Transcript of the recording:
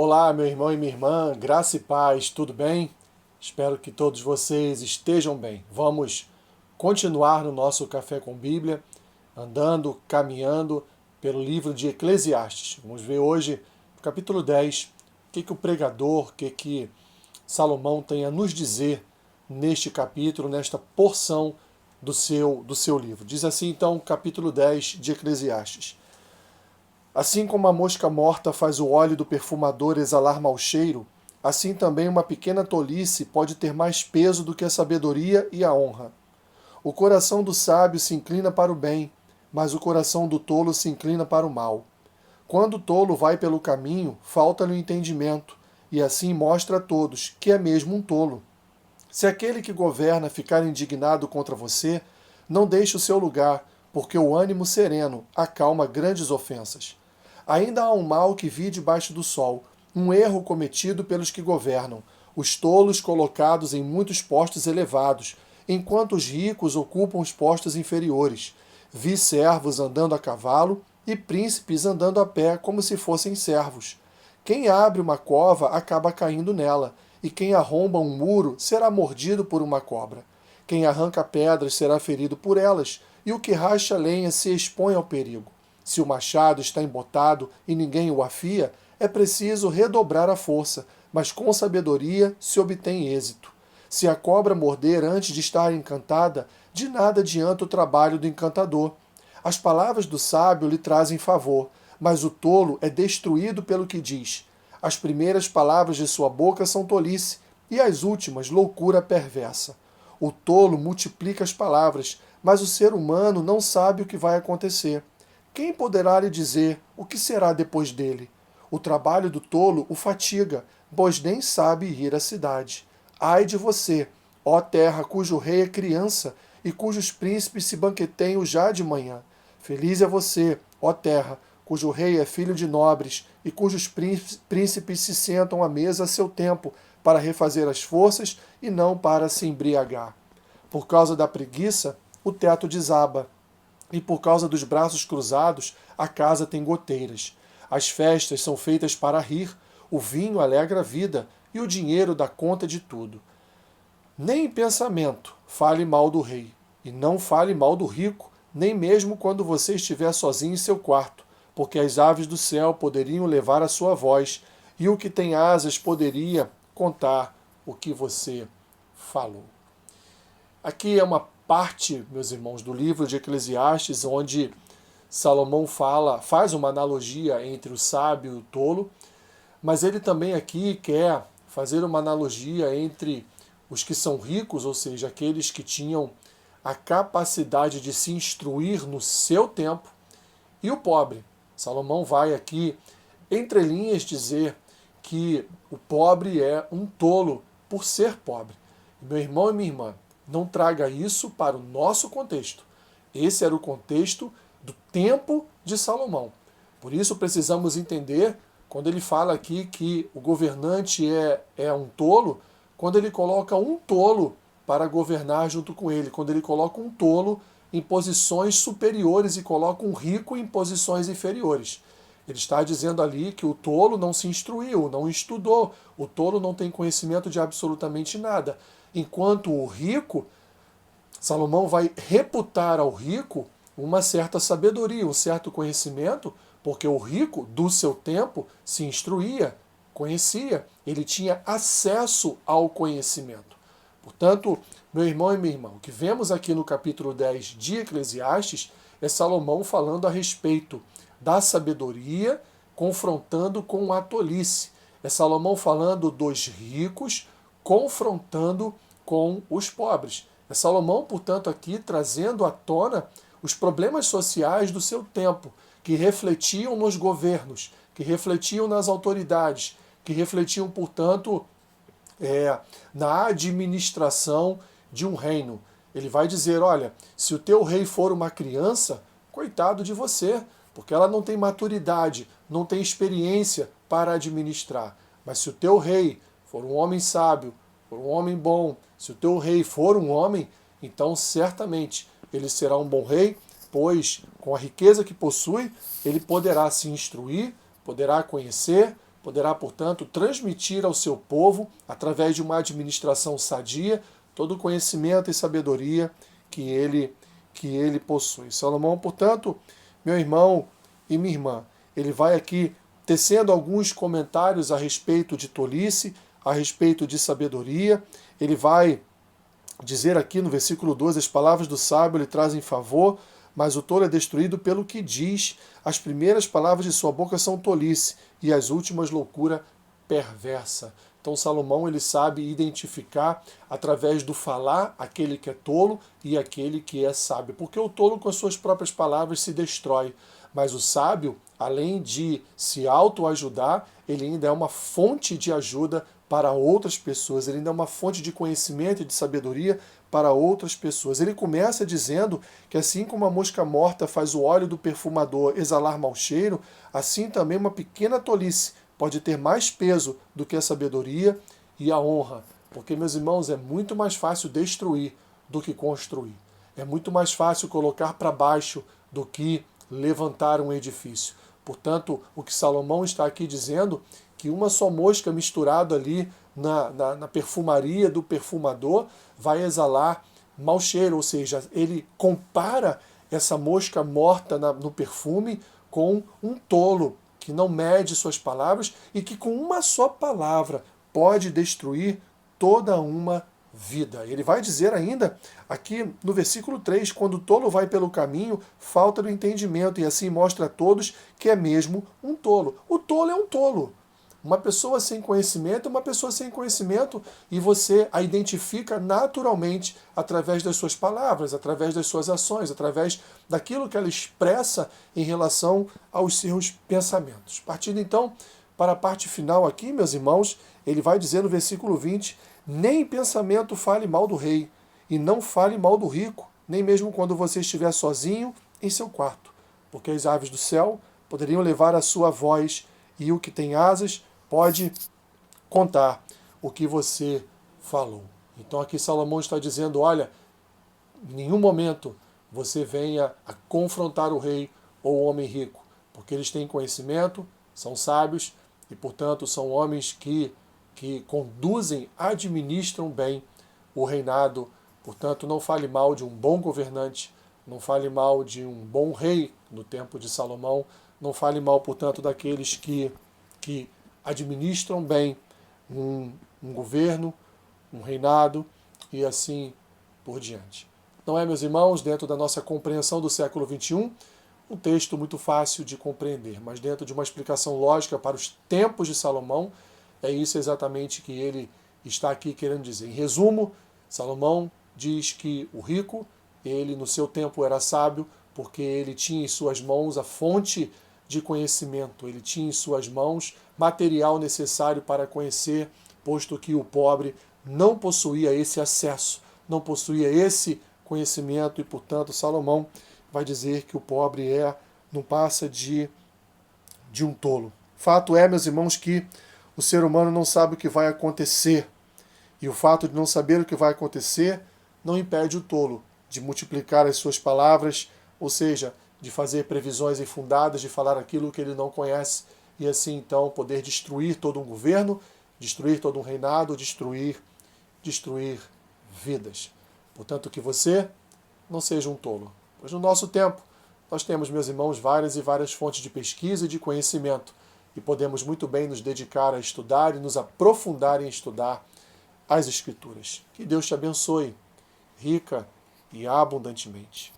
Olá, meu irmão e minha irmã, graça e paz, tudo bem? Espero que todos vocês estejam bem. Vamos continuar no nosso Café com Bíblia, andando, caminhando pelo livro de Eclesiastes. Vamos ver hoje, no capítulo 10, o que o pregador, o que Salomão tem a nos dizer neste capítulo, nesta porção do seu livro. Diz assim, então, capítulo 10 de Eclesiastes. Assim como a mosca morta faz o óleo do perfumador exalar mau cheiro, assim também uma pequena tolice pode ter mais peso do que a sabedoria e a honra. O coração do sábio se inclina para o bem, mas o coração do tolo se inclina para o mal. Quando o tolo vai pelo caminho, falta-lhe o entendimento, e assim mostra a todos que é mesmo um tolo. Se aquele que governa ficar indignado contra você, não deixe o seu lugar, porque o ânimo sereno acalma grandes ofensas. Ainda há um mal que vi debaixo do sol, um erro cometido pelos que governam, os tolos colocados em muitos postos elevados, enquanto os ricos ocupam os postos inferiores. Vi servos andando a cavalo e príncipes andando a pé como se fossem servos. Quem abre uma cova acaba caindo nela, e quem arromba um muro será mordido por uma cobra. Quem arranca pedras será ferido por elas, e o que racha lenha se expõe ao perigo. Se o machado está embotado e ninguém o afia, é preciso redobrar a força, mas com sabedoria se obtém êxito. Se a cobra morder antes de estar encantada, de nada adianta o trabalho do encantador. As palavras do sábio lhe trazem favor, mas o tolo é destruído pelo que diz. As primeiras palavras de sua boca são tolice, e as últimas loucura perversa. O tolo multiplica as palavras, mas o ser humano não sabe o que vai acontecer. Quem poderá lhe dizer o que será depois dele? O trabalho do tolo o fatiga, pois nem sabe ir à cidade. Ai de você, ó terra cujo rei é criança e cujos príncipes se banqueteiam já de manhã. Feliz é você, ó terra, cujo rei é filho de nobres e cujos príncipes se sentam à mesa a seu tempo para refazer as forças e não para se embriagar. Por causa da preguiça, o teto desaba, e por causa dos braços cruzados, a casa tem goteiras. As festas são feitas para rir, o vinho alegra a vida e o dinheiro dá conta de tudo. Nem em pensamento fale mal do rei, e não fale mal do rico, nem mesmo quando você estiver sozinho em seu quarto, porque as aves do céu poderiam levar a sua voz, e o que tem asas poderia contar o que você falou. Aqui é uma parte, meus irmãos, do livro de Eclesiastes, onde Salomão faz uma analogia entre o sábio e o tolo, mas ele também aqui quer fazer uma analogia entre os que são ricos, ou seja, aqueles que tinham a capacidade de se instruir no seu tempo, e o pobre. Salomão vai aqui, entre linhas, dizer que o pobre é um tolo por ser pobre. Meu irmão e minha irmã, não traga isso para o nosso contexto. Esse era o contexto do tempo de Salomão. Por isso precisamos entender, quando ele fala aqui que o governante é um tolo, quando ele coloca um tolo para governar junto com ele, quando ele coloca um tolo em posições superiores e coloca um rico em posições inferiores. Ele está dizendo ali que o tolo não se instruiu, não estudou, o tolo não tem conhecimento de absolutamente nada. Enquanto o rico, Salomão vai reputar ao rico uma certa sabedoria, um certo conhecimento, porque o rico, do seu tempo, se instruía, conhecia, ele tinha acesso ao conhecimento. Portanto, meu irmão e minha irmã, o que vemos aqui no capítulo 10 de Eclesiastes é Salomão falando a respeito da sabedoria, confrontando com a tolice. É Salomão falando dos ricos, confrontando com os pobres. É Salomão, portanto, aqui trazendo à tona os problemas sociais do seu tempo, que refletiam nos governos, que refletiam nas autoridades, que refletiam, portanto, na administração de um reino. Ele vai dizer, olha, se o teu rei for uma criança, coitado de você, porque ela não tem maturidade, não tem experiência para administrar. Mas se o teu rei for um homem sábio, for um homem bom, se o teu rei for um homem, então certamente ele será um bom rei, pois com a riqueza que possui, ele poderá se instruir, poderá conhecer, poderá, portanto, transmitir ao seu povo, através de uma administração sadia, todo o conhecimento e sabedoria que ele possui. Salomão, portanto, meu irmão e minha irmã, ele vai aqui tecendo alguns comentários a respeito de tolice, a respeito de sabedoria. Ele vai dizer aqui no versículo 12, as palavras do sábio lhe trazem favor, mas o tolo é destruído pelo que diz. As primeiras palavras de sua boca são tolice, e as últimas loucura perversa. Então Salomão ele sabe identificar através do falar aquele que é tolo e aquele que é sábio. Porque o tolo com as suas próprias palavras se destrói, mas o sábio, além de se autoajudar, ele ainda é uma fonte de ajuda para outras pessoas, ele ainda é uma fonte de conhecimento e de sabedoria para outras pessoas. Ele começa dizendo que assim como a mosca morta faz o óleo do perfumador exalar mau cheiro, assim também uma pequena tolice pode ter mais peso do que a sabedoria e a honra. Porque, meus irmãos, é muito mais fácil destruir do que construir. É muito mais fácil colocar para baixo do que levantar um edifício. Portanto, o que Salomão está aqui dizendo, que uma só mosca misturada ali na perfumaria do perfumador vai exalar mau cheiro, ou seja, ele compara essa mosca morta no perfume com um tolo que não mede suas palavras e que com uma só palavra pode destruir toda uma vida. Ele vai dizer ainda aqui no versículo 3, quando o tolo vai pelo caminho, falta do entendimento, e assim mostra a todos que é mesmo um tolo. O tolo é um tolo. Uma pessoa sem conhecimento é uma pessoa sem conhecimento, e você a identifica naturalmente através das suas palavras, através das suas ações, através daquilo que ela expressa em relação aos seus pensamentos. Partindo então para a parte final aqui, meus irmãos, ele vai dizer no versículo 20, nem em pensamento fale mal do rei, e não fale mal do rico, nem mesmo quando você estiver sozinho em seu quarto, porque as aves do céu poderiam levar a sua voz, e o que tem asas pode contar o que você falou. Então aqui Salomão está dizendo, olha, em nenhum momento você venha a confrontar o rei ou o homem rico, porque eles têm conhecimento, são sábios e, portanto, são homens que conduzem, administram bem o reinado. Portanto, não fale mal de um bom governante, não fale mal de um bom rei no tempo de Salomão, não fale mal, portanto, daqueles que administram bem um governo, um reinado e assim por diante. Não é, meus irmãos, dentro da nossa compreensão do século XXI, um texto muito fácil de compreender, mas dentro de uma explicação lógica para os tempos de Salomão, é isso exatamente que ele está aqui querendo dizer. Em resumo, Salomão diz que o rico, ele no seu tempo era sábio, porque ele tinha em suas mãos a fonte de conhecimento, ele tinha em suas mãos material necessário para conhecer, posto que o pobre não possuía esse acesso, não possuía esse conhecimento, e portanto Salomão vai dizer que o pobre não passa de um tolo. Fato é, meus irmãos, que o ser humano não sabe o que vai acontecer, e o fato de não saber o que vai acontecer não impede o tolo de multiplicar as suas palavras, ou seja, de fazer previsões infundadas, de falar aquilo que ele não conhece, e assim então poder destruir todo um governo, destruir todo um reinado, destruir vidas. Portanto, que você não seja um tolo. Pois no nosso tempo, nós temos, meus irmãos, várias e várias fontes de pesquisa e de conhecimento, e podemos muito bem nos dedicar a estudar e nos aprofundar em estudar as Escrituras. Que Deus te abençoe, rica e abundantemente.